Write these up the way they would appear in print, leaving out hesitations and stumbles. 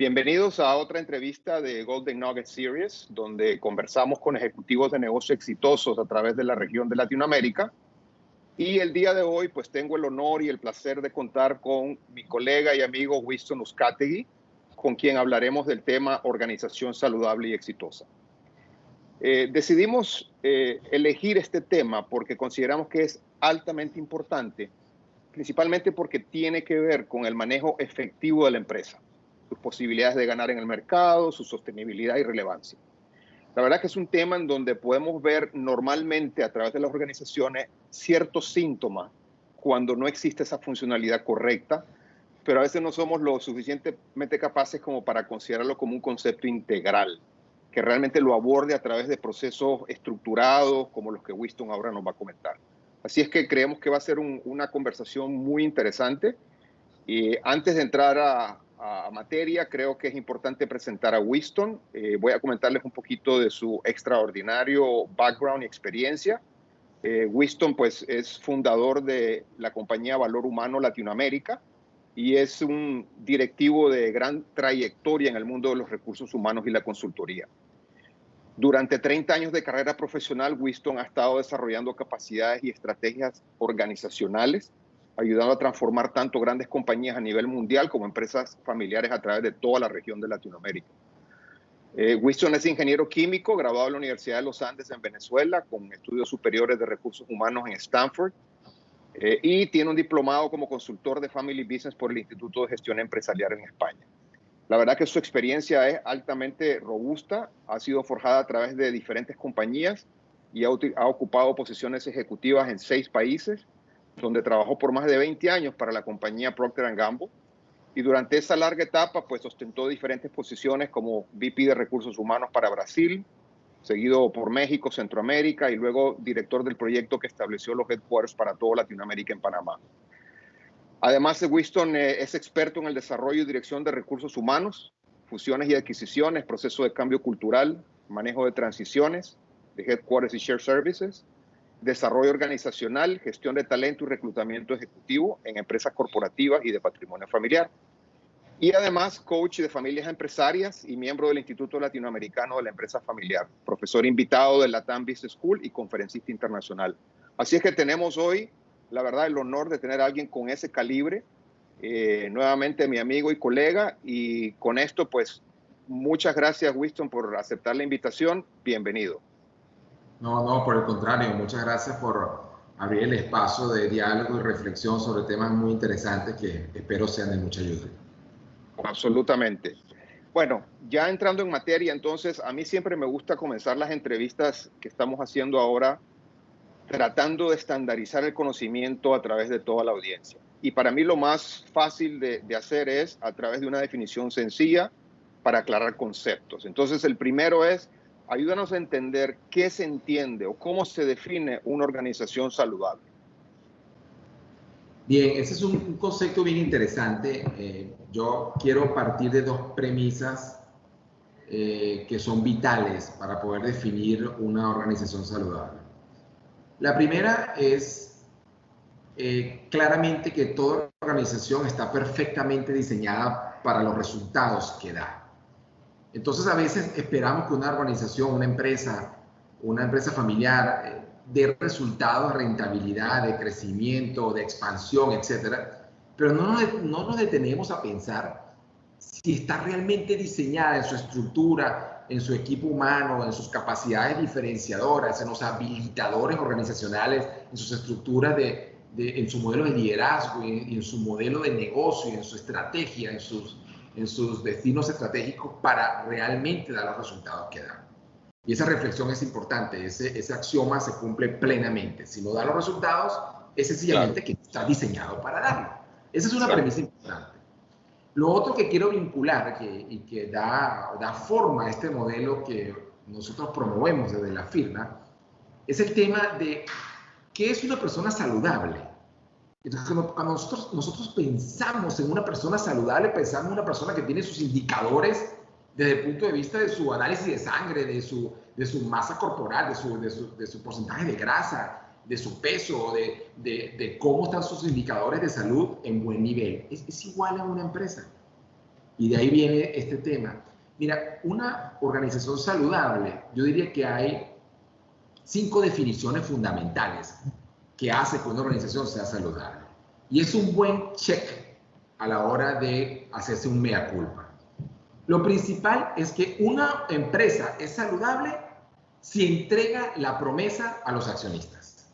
Bienvenidos a otra entrevista de Golden Nugget Series, donde conversamos con ejecutivos de negocios exitosos a través de la región de Latinoamérica. Y el día de hoy, pues tengo el honor y el placer de contar con mi colega y amigo Winston Uzcategui, con quien hablaremos del tema organización saludable y exitosa. Decidimos elegir este tema porque consideramos que es altamente importante, principalmente porque tiene que ver con el manejo efectivo de la empresa, sus posibilidades de ganar en el mercado, su sostenibilidad y relevancia. La verdad que es un tema en donde podemos ver normalmente a través de las organizaciones ciertos síntomas cuando no existe esa funcionalidad correcta, pero a veces no somos lo suficientemente capaces como para considerarlo como un concepto integral, que realmente lo aborde a través de procesos estructurados como los que Winston ahora nos va a comentar. Así es que creemos que va a ser una conversación muy interesante. Y antes de entrar a materia, creo que es importante presentar a Winston. Voy a comentarles un poquito de su extraordinario background y experiencia. Winston, pues, es fundador de la compañía Valor Humano Latinoamérica y es un directivo de gran trayectoria en el mundo de los recursos humanos y la consultoría. Durante 30 años de carrera profesional, Winston ha estado desarrollando capacidades y estrategias organizacionales, ayudando a transformar tanto grandes compañías a nivel mundial como empresas familiares a través de toda la región de Latinoamérica. Winston es ingeniero químico, graduado de la Universidad de los Andes en Venezuela, con estudios superiores de recursos humanos en Stanford, y tiene un diplomado como consultor de Family Business por el Instituto de Gestión Empresarial en España. La verdad que su experiencia es altamente robusta, ha sido forjada a través de diferentes compañías y ha ocupado posiciones ejecutivas en 6 países, donde trabajó por más de 20 años para la compañía Procter & Gamble. Y durante esa larga etapa, pues ostentó diferentes posiciones como VP de Recursos Humanos para Brasil, seguido por México, Centroamérica, y luego director del proyecto que estableció los headquarters para toda Latinoamérica en Panamá. Además, Winston es experto en el desarrollo y dirección de recursos humanos, fusiones y adquisiciones, proceso de cambio cultural, manejo de transiciones, de headquarters y shared services, desarrollo organizacional, gestión de talento y reclutamiento ejecutivo en empresas corporativas y de patrimonio familiar. Y además, coach de familias empresarias y miembro del Instituto Latinoamericano de la Empresa Familiar, profesor invitado de Latam Business School y conferencista internacional. Así es que tenemos hoy, la verdad, el honor de tener a alguien con ese calibre, nuevamente mi amigo y colega, y con esto, pues, muchas gracias, Winston, por aceptar la invitación. Bienvenido. No, por el contrario, muchas gracias por abrir el espacio de diálogo y reflexión sobre temas muy interesantes que espero sean de mucha ayuda. Absolutamente. Bueno, ya entrando en materia, entonces, a mí siempre me gusta comenzar las entrevistas que estamos haciendo ahora tratando de estandarizar el conocimiento a través de toda la audiencia. Y para mí lo más fácil de hacer es a través de una definición sencilla para aclarar conceptos. Entonces, el primero es, ayúdanos a entender qué se entiende o cómo se define una organización saludable. Bien, ese es un concepto bien interesante. Yo quiero partir de 2 premisas que son vitales para poder definir una organización saludable. La primera es claramente que toda organización está perfectamente diseñada para los resultados que da. Entonces, a veces esperamos que una organización, una empresa familiar, dé resultados de rentabilidad, de crecimiento, de expansión, etcétera, pero no nos detenemos a pensar si está realmente diseñada en su estructura, en su equipo humano, en sus capacidades diferenciadoras, en los habilitadores organizacionales, en sus estructuras en su modelo de liderazgo, en su modelo de negocio, en su estrategia, en sus destinos estratégicos para realmente dar los resultados que dan. Y esa reflexión es importante, ese axioma se cumple plenamente. Si no da los resultados, es sencillamente que está diseñado para darlo. Esa es una premisa importante. Lo otro que quiero vincular y que da forma a este modelo que nosotros promovemos desde la firma es el tema de qué es una persona saludable. Entonces, cuando nosotros pensamos en una persona saludable, pensamos en una persona que tiene sus indicadores desde el punto de vista de su análisis de sangre, de su masa corporal, de su porcentaje de grasa, de su peso, de cómo están sus indicadores de salud en buen nivel. Es igual a una empresa. Y de ahí viene este tema. Mira, una organización saludable, yo diría que hay 5 definiciones fundamentales que hace que una organización sea saludable. Y es un buen check a la hora de hacerse un mea culpa. Lo principal es que una empresa es saludable si entrega la promesa a los accionistas.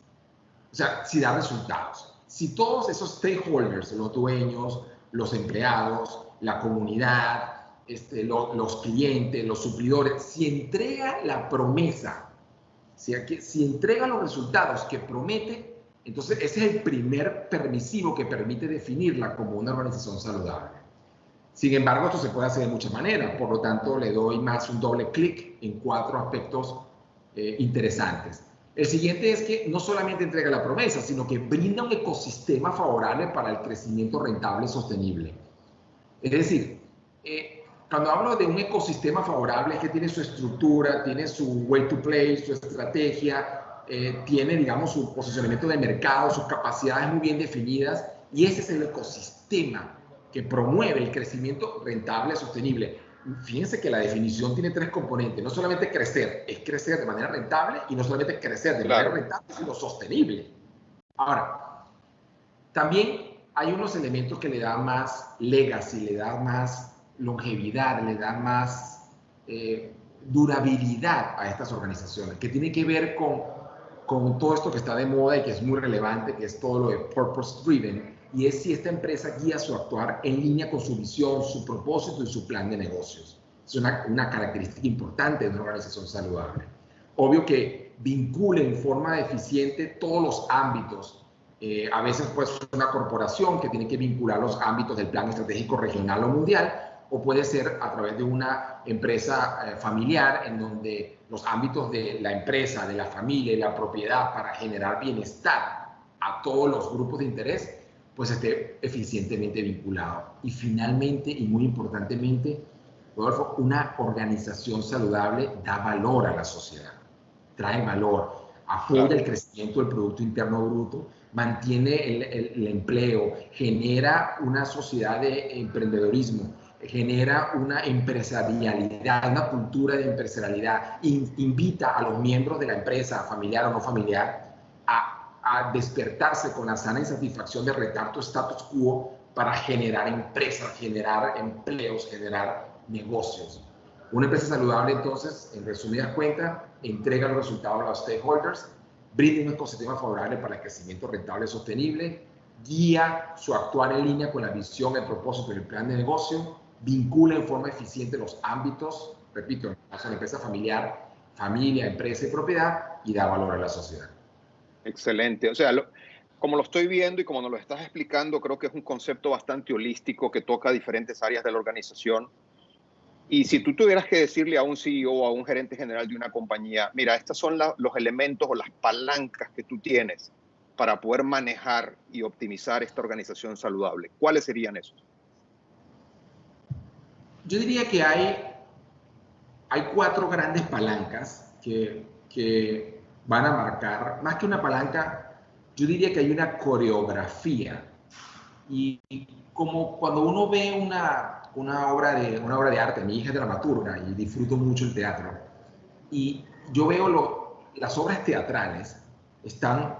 O sea, si da resultados. Si todos esos stakeholders, los dueños, los empleados, la comunidad, los clientes, los suplidores, si entrega la promesa, si entrega los resultados que promete, entonces ese es el primer permisivo que permite definirla como una organización saludable. Sin embargo, esto se puede hacer de muchas maneras, por lo tanto le doy más un doble clic en 4 aspectos interesantes. El siguiente es que no solamente entrega la promesa, sino que brinda un ecosistema favorable para el crecimiento rentable y sostenible. Es decir, cuando hablo de un ecosistema favorable, es que tiene su estructura, tiene su way to play, su estrategia, tiene, digamos, su posicionamiento de mercado, sus capacidades muy bien definidas, y ese es el ecosistema que promueve el crecimiento rentable y sostenible. Fíjense que la definición tiene 3 componentes. No solamente crecer, es crecer de manera rentable, y no solamente crecer de manera rentable, sino sostenible. Ahora, también hay unos elementos que le dan más legacy, le dan más longevidad, le dan más durabilidad a estas organizaciones, que tiene que ver con todo esto que está de moda y que es muy relevante, que es todo lo de purpose driven, y es si esta empresa guía su actuar en línea con su visión, su propósito y su plan de negocios. Es una característica importante de una organización saludable. Obvio que vincule en forma eficiente todos los ámbitos. A veces puede ser una corporación que tiene que vincular los ámbitos del plan estratégico regional o mundial, o puede ser a través de una empresa familiar en donde los ámbitos de la empresa, de la familia y la propiedad para generar bienestar a todos los grupos de interés, pues esté eficientemente vinculado. Y finalmente, y muy importantemente, Rodolfo, una organización saludable da valor a la sociedad, trae valor, apoya el crecimiento del Producto Interno Bruto, mantiene el empleo, genera una sociedad de emprendedorismo, genera una empresarialidad, una cultura de empresarialidad, invita a los miembros de la empresa, familiar o no familiar, a despertarse con la sana insatisfacción de retar tu status quo para generar empresas, generar empleos, generar negocios. Una empresa saludable, entonces, en resumidas cuentas, entrega los resultados a los stakeholders, brinda un ecosistema favorable para el crecimiento rentable y sostenible, guía su actuar en línea con la visión, el propósito y el plan de negocio, vincula en forma eficiente los ámbitos, repito, en el caso de la empresa familiar, familia, empresa y propiedad, y da valor a la sociedad. Excelente. O sea, como lo estoy viendo y como nos lo estás explicando, creo que es un concepto bastante holístico que toca diferentes áreas de la organización. Y si tú tuvieras que decirle a un CEO o a un gerente general de una compañía, mira, estos son los elementos o las palancas que tú tienes para poder manejar y optimizar esta organización saludable, ¿cuáles serían esos? Yo diría que hay 4 grandes palancas que van a marcar, más que una palanca, yo diría que hay una coreografía. Y como cuando uno ve una obra de arte, mi hija es dramaturga y disfruto mucho el teatro, y yo veo las obras teatrales están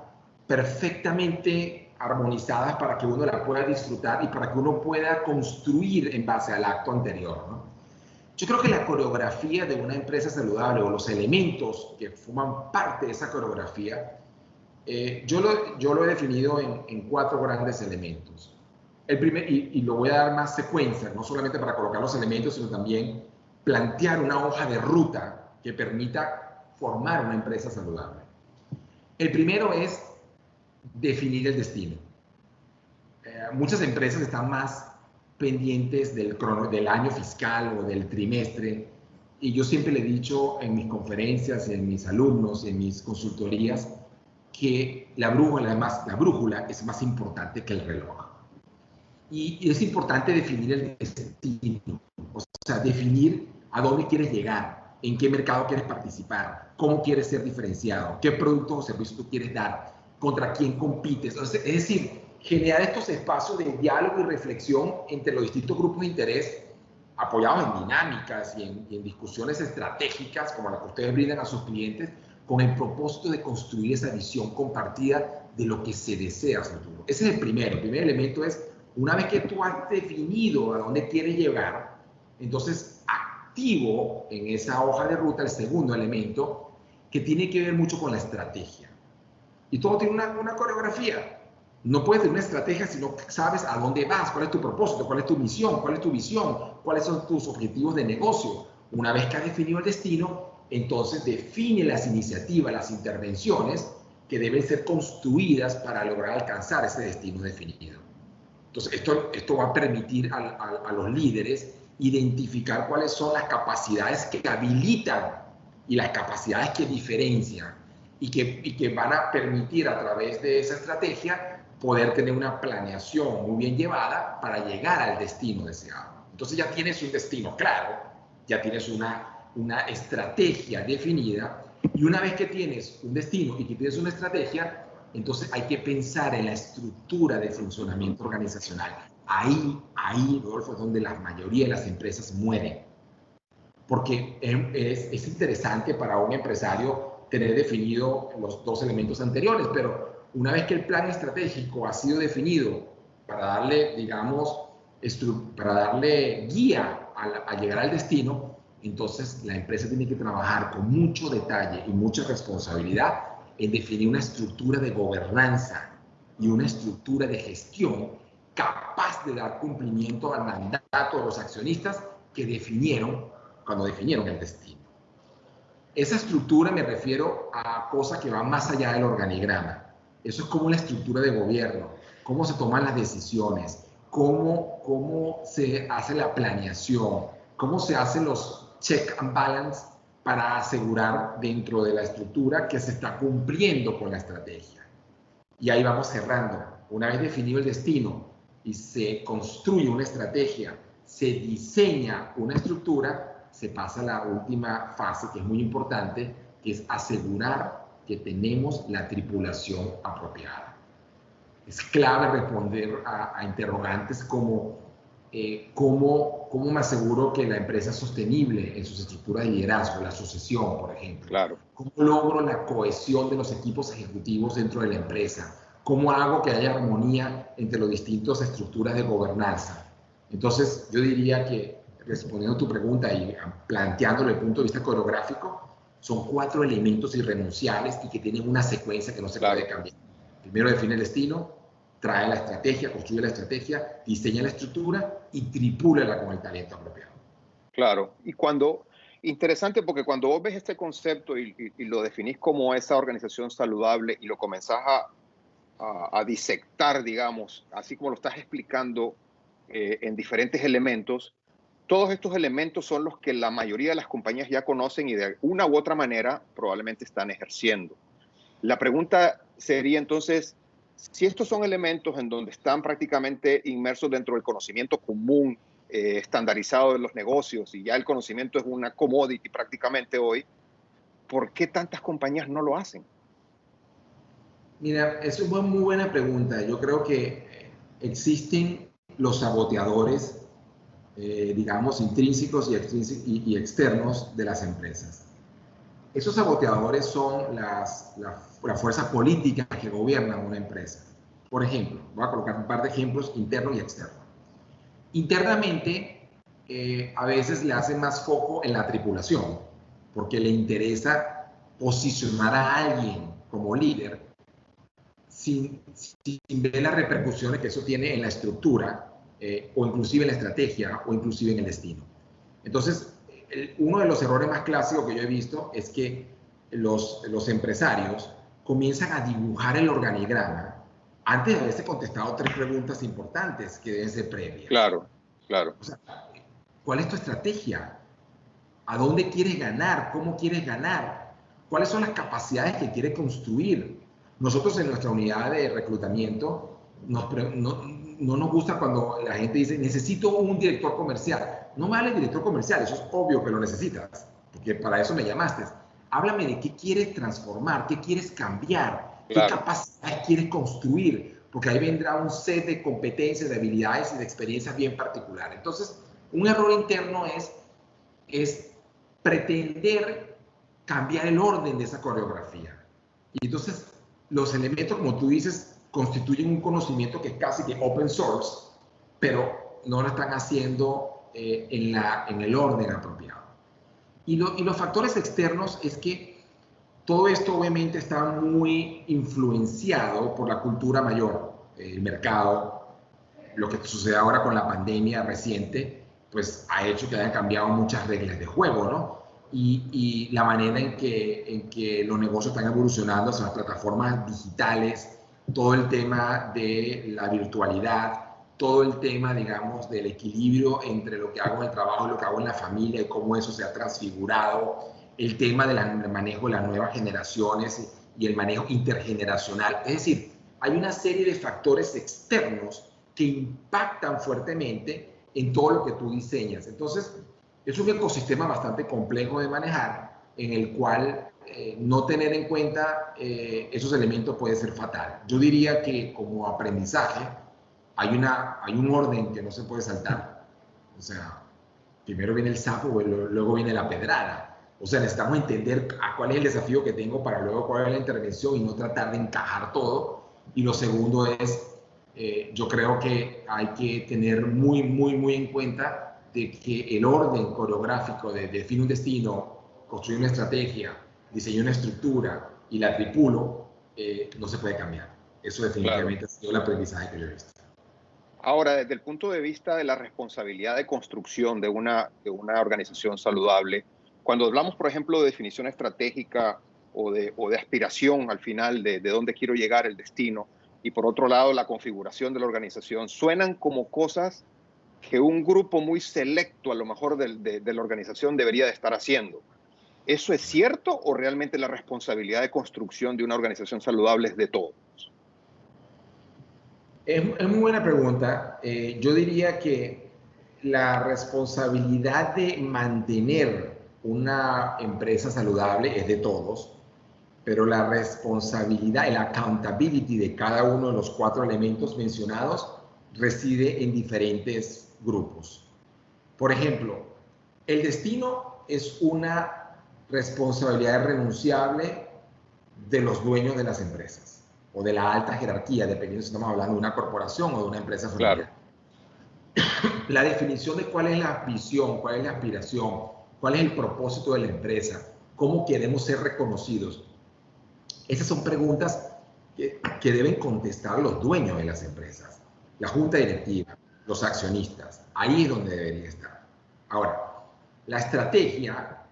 perfectamente armonizadas para que uno la pueda disfrutar y para que uno pueda construir en base al acto anterior, ¿no? Yo creo que la coreografía de una empresa saludable o los elementos que forman parte de esa coreografía, yo lo he definido en 4 grandes elementos. El primer, y lo voy a dar más secuencia, no solamente para colocar los elementos, sino también plantear una hoja de ruta que permita formar una empresa saludable. El primero es definir el destino. Muchas empresas están más pendientes del año fiscal o del trimestre, y yo siempre le he dicho en mis conferencias, en mis alumnos, en mis consultorías, que la brújula es más importante que el reloj. Y es importante definir el destino, o sea, definir a dónde quieres llegar, en qué mercado quieres participar, cómo quieres ser diferenciado, qué productos o servicios tú quieres dar, contra quién compites. Entonces, es decir, generar estos espacios de diálogo y reflexión entre los distintos grupos de interés apoyados en dinámicas y en discusiones estratégicas como las que ustedes brindan a sus clientes, con el propósito de construir esa visión compartida de lo que se desea a futuro. Ese es el primero. El primer elemento es, una vez que tú has definido a dónde quieres llegar, entonces activo en esa hoja de ruta el segundo elemento, que tiene que ver mucho con la estrategia. Y todo tiene una coreografía. No puedes tener una estrategia si no sabes a dónde vas, cuál es tu propósito, cuál es tu misión, cuál es tu visión, cuáles son tus objetivos de negocio. Una vez que has definido el destino, entonces define las iniciativas, las intervenciones que deben ser construidas para lograr alcanzar ese destino definido. Entonces, esto va a permitir a los líderes identificar cuáles son las capacidades que habilitan y las capacidades que diferencian y que van a permitir a través de esa estrategia poder tener una planeación muy bien llevada para llegar al destino deseado. Entonces ya tienes un destino claro, ya tienes una estrategia definida, y una vez que tienes un destino y que tienes una estrategia, entonces hay que pensar en la estructura de funcionamiento organizacional. Ahí, Rodolfo, es donde la mayoría de las empresas mueren. Porque es interesante para un empresario tener definido los dos elementos anteriores, pero una vez que el plan estratégico ha sido definido para darle, digamos, para darle guía a llegar al destino, entonces la empresa tiene que trabajar con mucho detalle y mucha responsabilidad en definir una estructura de gobernanza y una estructura de gestión capaz de dar cumplimiento al mandato de los accionistas que definieron cuando definieron el destino. Esa estructura me refiero a cosas que van más allá del organigrama. Eso es como la estructura de gobierno, cómo se toman las decisiones, cómo se hace la planeación, cómo se hacen los check and balance para asegurar dentro de la estructura que se está cumpliendo con la estrategia. Y ahí vamos cerrando. Una vez definido el destino y se construye una estrategia, se diseña una estructura, se pasa a la última fase, que es muy importante, que es asegurar que tenemos la tripulación apropiada. Es clave responder a interrogantes como ¿cómo me aseguro que la empresa es sostenible en sus estructuras de liderazgo, la sucesión, por ejemplo? Claro. ¿Cómo logro la cohesión de los equipos ejecutivos dentro de la empresa? ¿Cómo hago que haya armonía entre las distintas estructuras de gobernanza? Entonces, yo diría que, respondiendo a tu pregunta y planteándolo desde el punto de vista coreográfico, son 4 elementos irrenunciables y que tienen una secuencia que no se puede cambiar. Primero define el destino, trae la estrategia, construye la estrategia, diseña la estructura y tripúlela con el talento apropiado. Claro, y interesante porque cuando vos ves este concepto y lo definís como esa organización saludable y lo comenzás a disectar, digamos, así como lo estás explicando en diferentes elementos, todos estos elementos son los que la mayoría de las compañías ya conocen y de una u otra manera probablemente están ejerciendo. La pregunta sería entonces, si estos son elementos en donde están prácticamente inmersos dentro del conocimiento común, estandarizado de los negocios, y ya el conocimiento es una commodity prácticamente hoy, ¿por qué tantas compañías no lo hacen? Mira, es una muy buena pregunta. Yo creo que existen los saboteadores, digamos, intrínsecos y externos de las empresas. Esos saboteadores son las fuerzas políticas que gobiernan una empresa. Por ejemplo, voy a colocar un par de ejemplos internos y externos. Internamente, a veces le hacen más foco en la tripulación, porque le interesa posicionar a alguien como líder sin ver las repercusiones que eso tiene en la estructura, o inclusive en la estrategia, o inclusive en el destino. Entonces, uno de los errores más clásicos que yo he visto es que los empresarios comienzan a dibujar el organigrama antes de haberse contestado 3 preguntas importantes que deben ser previas. Claro, claro. O sea, ¿cuál es tu estrategia? ¿A dónde quieres ganar? ¿Cómo quieres ganar? ¿Cuáles son las capacidades que quieres construir? Nosotros en nuestra unidad de reclutamiento no nos gusta cuando la gente dice, necesito un director comercial. No me hables de director comercial, eso es obvio que lo necesitas, porque para eso me llamaste. Háblame de qué quieres transformar, qué quieres cambiar, qué capacidades quieres construir, porque ahí vendrá un set de competencias, de habilidades y de experiencias bien particular. Entonces, Un error interno es pretender cambiar el orden de esa coreografía. Y entonces los elementos, como tú dices, constituyen un conocimiento que es casi que open source, pero no lo están haciendo en el orden apropiado. Y los factores externos es que todo esto obviamente está muy influenciado por la cultura mayor, el mercado, lo que sucede ahora con la pandemia reciente, pues ha hecho que hayan cambiado muchas reglas de juego, ¿no? Y la manera en que los negocios están evolucionando hacia las plataformas digitales, todo el tema de la virtualidad, todo el tema, digamos, del equilibrio entre lo que hago en el trabajo y lo que hago en la familia y cómo eso se ha transfigurado, el tema del manejo de las nuevas generaciones y el manejo intergeneracional. Es decir, hay una serie de factores externos que impactan fuertemente en todo lo que tú diseñas. Entonces, es un ecosistema bastante complejo de manejar, en el cual no tener en cuenta esos elementos puede ser fatal. Yo diría que como aprendizaje hay un orden que no se puede saltar. O sea, primero viene el sapo, luego viene la pedrada. O sea, necesitamos entender cuál es el desafío que tengo para luego cuál es la intervención y no tratar de encajar todo. Y lo segundo es, yo creo que hay que tener muy en cuenta de que el orden coreográfico de definir un destino, construir una estrategia, diseñar una estructura y la tripulo, no se puede cambiar. Eso definitivamente ha sido el aprendizaje que yo he visto. Ahora, desde el punto de vista de la responsabilidad de construcción de una organización saludable, cuando hablamos, por ejemplo, de definición estratégica o de aspiración al final de dónde quiero llegar, el destino, y por otro lado, la configuración de la organización, suenan como cosas que un grupo muy selecto, a lo mejor de la organización, debería de estar haciendo. ¿Eso es cierto o realmente la responsabilidad de construcción de una organización saludable es de todos? Es muy buena pregunta. Yo diría que la responsabilidad de mantener una empresa saludable es de todos, pero la responsabilidad, el accountability de cada uno de los 4 elementos mencionados reside en diferentes grupos. Por ejemplo, el destino es una responsabilidad irrenunciable de los dueños de las empresas o de la alta jerarquía, dependiendo si estamos hablando de una corporación o de una empresa familiar. Claro. La definición de cuál es la visión, cuál es la aspiración, cuál es el propósito de la empresa, cómo queremos ser reconocidos. Esas son preguntas que deben contestar los dueños de las empresas, la junta directiva, los accionistas. Ahí es donde debería estar. Ahora, la estrategia,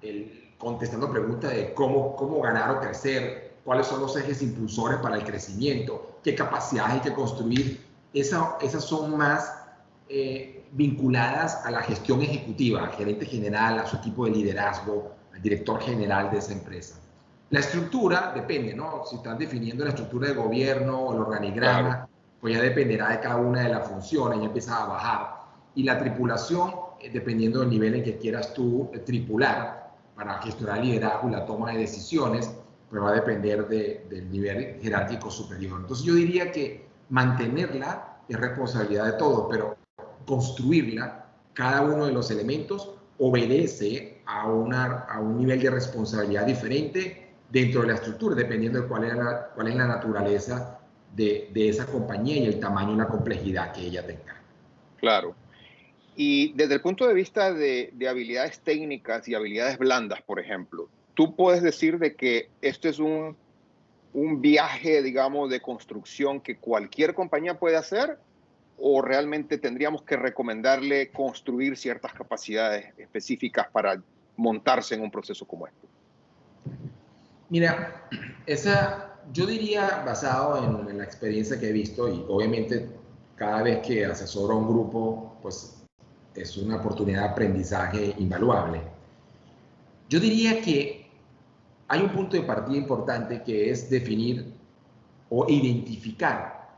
contestando preguntas de cómo ganar o crecer, cuáles son los ejes impulsores para el crecimiento, qué capacidades hay que construir, esas son más vinculadas a la gestión ejecutiva, al gerente general, a su equipo de liderazgo, al director general de esa empresa. La estructura depende, ¿no? Si están definiendo la estructura de gobierno o el organigrama, claro, pues ya dependerá de cada una de las funciones, ya empieza a bajar. Y la tripulación, dependiendo del nivel en que quieras tú tripular para gestionar el liderazgo y la toma de decisiones, pues va a depender del nivel jerárquico superior. Entonces yo diría que mantenerla es responsabilidad de todos, pero construirla, cada uno de los elementos obedece a un nivel de responsabilidad diferente dentro de la estructura, dependiendo de cuál es la naturaleza de esa compañía y el tamaño y la complejidad que ella tenga. Claro. Y desde el punto de vista de habilidades técnicas y habilidades blandas, por ejemplo, ¿tú puedes decir de que este es un viaje, digamos, de construcción que cualquier compañía puede hacer? ¿O realmente tendríamos que recomendarle construir ciertas capacidades específicas para montarse en un proceso como este? Mira, yo diría, basado en la experiencia que he visto, y obviamente cada vez que asesoro a un grupo, pues es una oportunidad de aprendizaje invaluable. Yo diría que hay un punto de partida importante que es definir o identificar,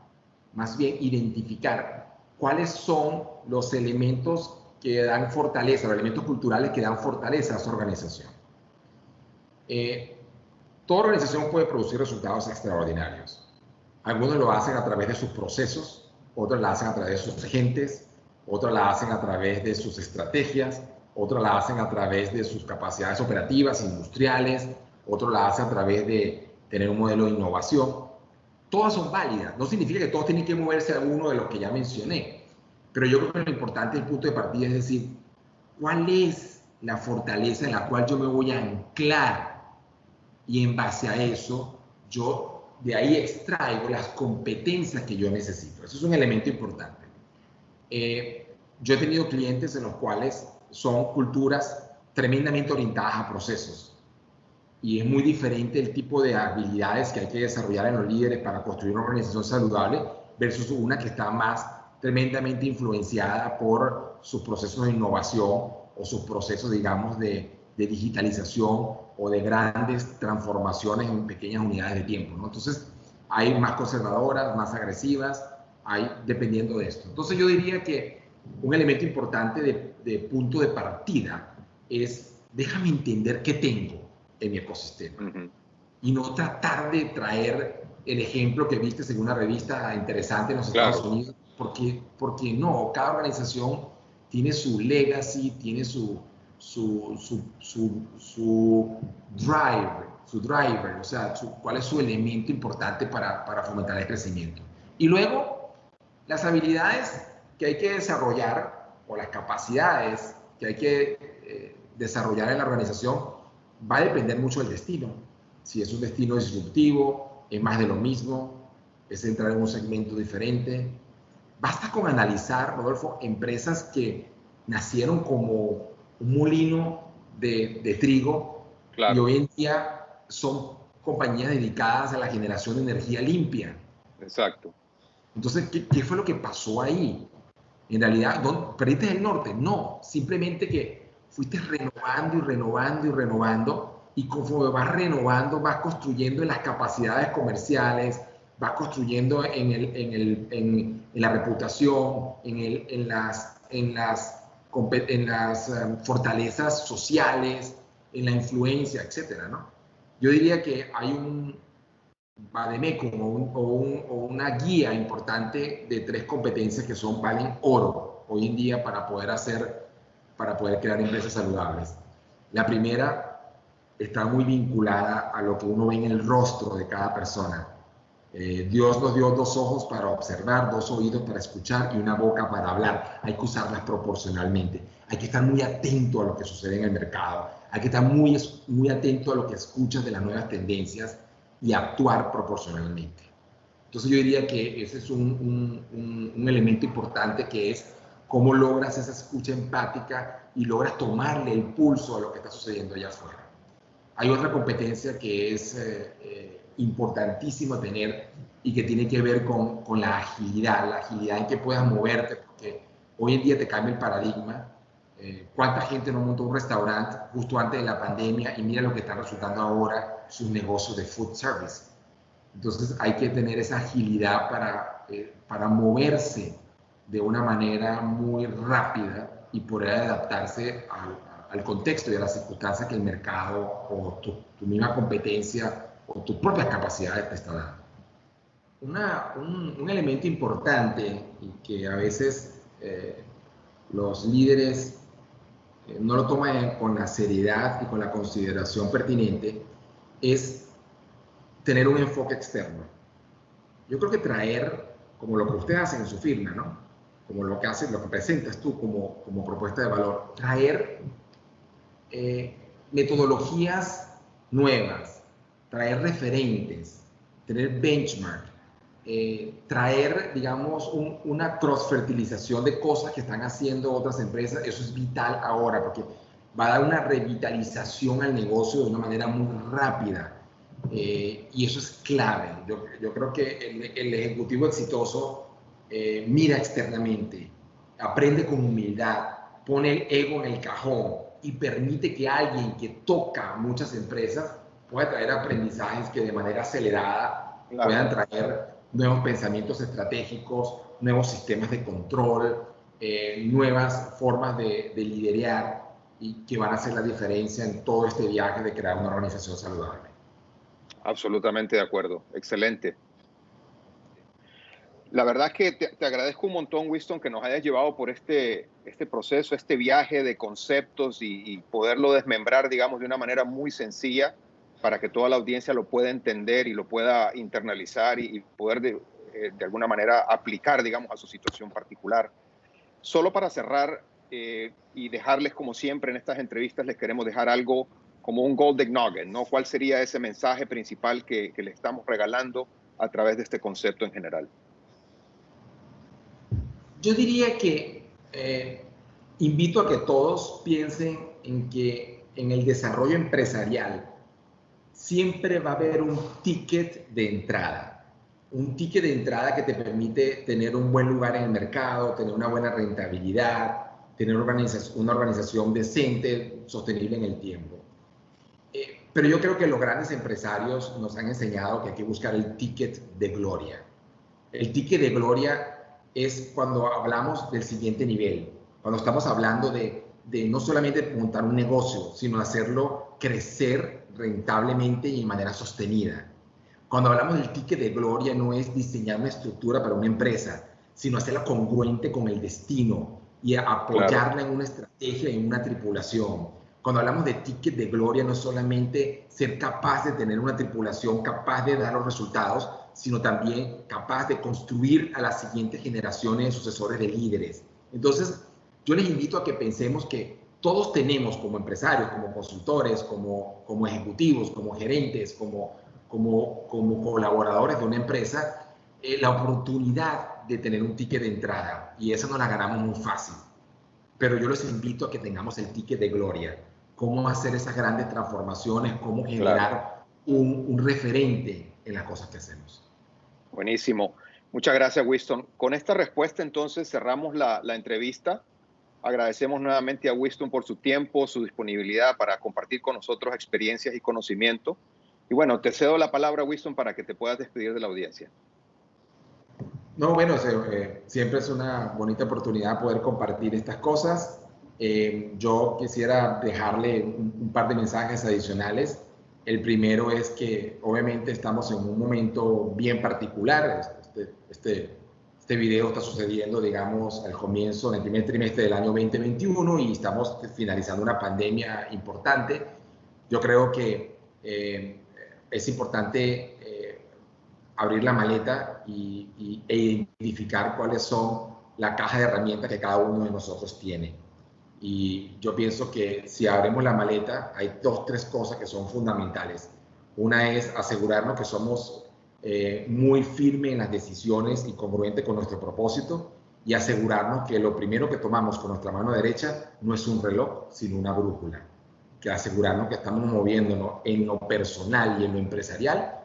más bien identificar cuáles son los elementos que dan fortaleza, los elementos culturales que dan fortaleza a su organización. Toda organización puede producir resultados extraordinarios. Algunos lo hacen a través de sus procesos, otros lo hacen a través de sus agentes, otras la hacen a través de sus estrategias, otras la hacen a través de sus capacidades operativas, industriales, otros la hacen a través de tener un modelo de innovación. Todas son válidas. No significa que todos tienen que moverse a uno de los que ya mencioné, pero yo creo que lo importante del punto de partida es decir, ¿cuál es la fortaleza en la cual yo me voy a anclar? Y en base a eso, yo de ahí extraigo las competencias que yo necesito. Eso es un elemento importante. Yo he tenido clientes en los cuales son culturas tremendamente orientadas a procesos. Y es muy diferente el tipo de habilidades que hay que desarrollar en los líderes para construir una organización saludable versus una que está más tremendamente influenciada por sus procesos de innovación o sus procesos, digamos, de digitalización o de grandes transformaciones en pequeñas unidades de tiempo, ¿no? Entonces, hay más conservadoras, más agresivas, hay dependiendo de esto. Entonces, yo diría que un elemento importante de punto de partida es, déjame entender qué tengo en mi ecosistema. Y no tratar de traer el ejemplo que viste en una revista interesante en los Estados Unidos, porque no, cada organización tiene su legacy, tiene su driver, o sea, cuál es su elemento importante para fomentar el crecimiento. Y luego, las habilidades que hay que desarrollar o las capacidades que hay que desarrollar en la organización va a depender mucho del destino. Si es un destino disruptivo, es más de lo mismo, es entrar en un segmento diferente. Basta con analizar, Rodolfo, empresas que nacieron como un molino de trigo y hoy en día son compañías dedicadas a la generación de energía limpia. Exacto. Entonces, ¿qué fue lo que pasó ahí? En realidad, ¿perdiste el norte? No, simplemente que fuiste renovando y renovando y renovando, y conforme vas renovando, vas construyendo en las capacidades comerciales, vas construyendo en la reputación, en las fortalezas sociales, en la influencia, etcétera, ¿no? Yo diría que hay un vademecum o una guía importante de 3 competencias que valen oro hoy en día para poder crear empresas saludables. La primera está muy vinculada a lo que uno ve en el rostro de cada persona. Dios nos dio 2 ojos para observar, 2 oídos para escuchar y una boca para hablar. Hay que usarlas proporcionalmente. Hay que estar muy atento a lo que sucede en el mercado. Hay que estar muy atento a lo que escuchas de las nuevas tendencias y actuar proporcionalmente. Entonces yo diría que ese es un elemento importante, que es cómo logras esa escucha empática y logras tomarle el pulso a lo que está sucediendo allá afuera. Hay otra competencia que es importantísima tener y que tiene que ver con la agilidad en que puedas moverte, porque hoy en día te cambia el paradigma. ¿Cuánta gente no montó un restaurante justo antes de la pandemia y mira lo que están resultando ahora sus negocios de food service? Entonces hay que tener esa agilidad para moverse de una manera muy rápida y poder adaptarse al contexto y a las circunstancias que el mercado o tu misma competencia o tus propias capacidades te está dando. Un elemento importante y que a veces los líderes no lo toman con la seriedad y con la consideración pertinente es tener un enfoque externo. Yo creo que traer, como lo que ustedes hacen en su firma, ¿no? Como lo que presentas tú como propuesta de valor, traer metodologías nuevas, traer referentes, tener benchmark, traer, digamos, una cross-fertilización de cosas que están haciendo otras empresas. Eso es vital ahora, porque va a dar una revitalización al negocio de una manera muy rápida. Y eso es clave. Yo creo que el ejecutivo exitoso mira externamente, aprende con humildad, pone el ego en el cajón y permite que alguien que toca muchas empresas pueda traer aprendizajes que de manera acelerada puedan traer nuevos pensamientos estratégicos, nuevos sistemas de control, nuevas formas de liderar, y que van a hacer la diferencia en todo este viaje de crear una organización saludable. Absolutamente de acuerdo. Excelente. La verdad es que te agradezco un montón, Winston, que nos hayas llevado por este proceso, este viaje de conceptos y poderlo desmembrar, digamos, de una manera muy sencilla para que toda la audiencia lo pueda entender y lo pueda internalizar y poder de alguna manera aplicar, digamos, a su situación particular. Solo para cerrar y dejarles, como siempre en estas entrevistas, les queremos dejar algo como un golden nugget, ¿no? ¿Cuál sería ese mensaje principal que le estamos regalando a través de este concepto en general? Yo diría que invito a que todos piensen en que en el desarrollo empresarial siempre va a haber un ticket de entrada. Un ticket de entrada que te permite tener un buen lugar en el mercado, tener una buena rentabilidad, tener una organización decente, sostenible en el tiempo. Pero yo creo que los grandes empresarios nos han enseñado que hay que buscar el ticket de gloria. El ticket de gloria es cuando hablamos del siguiente nivel, cuando estamos hablando de no solamente montar un negocio, sino hacerlo crecer rentablemente y de manera sostenida. Cuando hablamos del ticket de gloria no es diseñar una estructura para una empresa, sino hacerla congruente con el destino y apoyarla Claro. en una estrategia, en una tripulación. Cuando hablamos de ticket de gloria no es solamente ser capaz de tener una tripulación capaz de dar los resultados, sino también capaz de construir a las siguientes generaciones de sucesores de líderes. Entonces, yo les invito a que pensemos que todos tenemos como empresarios, como consultores, como ejecutivos, como gerentes, como colaboradores de una empresa, la oportunidad de tener un ticket de entrada, y esa no la ganamos muy fácil. Pero yo les invito a que tengamos el ticket de gloria, cómo hacer esas grandes transformaciones, cómo generar un referente en las cosas que hacemos. Buenísimo. Muchas gracias, Winston. Con esta respuesta, entonces, cerramos la entrevista. Agradecemos nuevamente a Winston por su tiempo, su disponibilidad para compartir con nosotros experiencias y conocimiento. Y bueno, te cedo la palabra, Winston, para que te puedas despedir de la audiencia. No, bueno, siempre es una bonita oportunidad poder compartir estas cosas. Yo quisiera dejarle un par de mensajes adicionales. El primero es que obviamente estamos en un momento bien particular. Este video está sucediendo, digamos, al comienzo, en el primer trimestre del año 2021 y estamos finalizando una pandemia importante. Yo creo que es importante abrir la maleta e identificar cuáles son la caja de herramientas que cada uno de nosotros tiene. Y yo pienso que si abrimos la maleta, hay dos, tres cosas que son fundamentales. Una es asegurarnos que somos muy firmes en las decisiones y congruentes con nuestro propósito, y asegurarnos que lo primero que tomamos con nuestra mano derecha no es un reloj, sino una brújula. Que asegurarnos que estamos moviéndonos en lo personal y en lo empresarial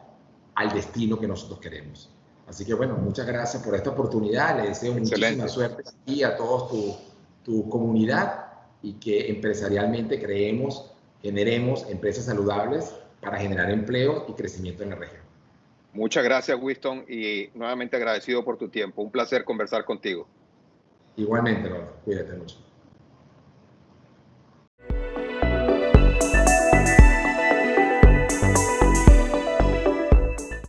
al destino que nosotros queremos. Así que bueno, muchas gracias por esta oportunidad. Les deseo muchísima suerte aquí a todos tu comunidad, y que empresarialmente generemos empresas saludables para generar empleo y crecimiento en la región. Muchas gracias, Winston, y nuevamente agradecido por tu tiempo. Un placer conversar contigo. Igualmente, Rolf. Cuídate mucho.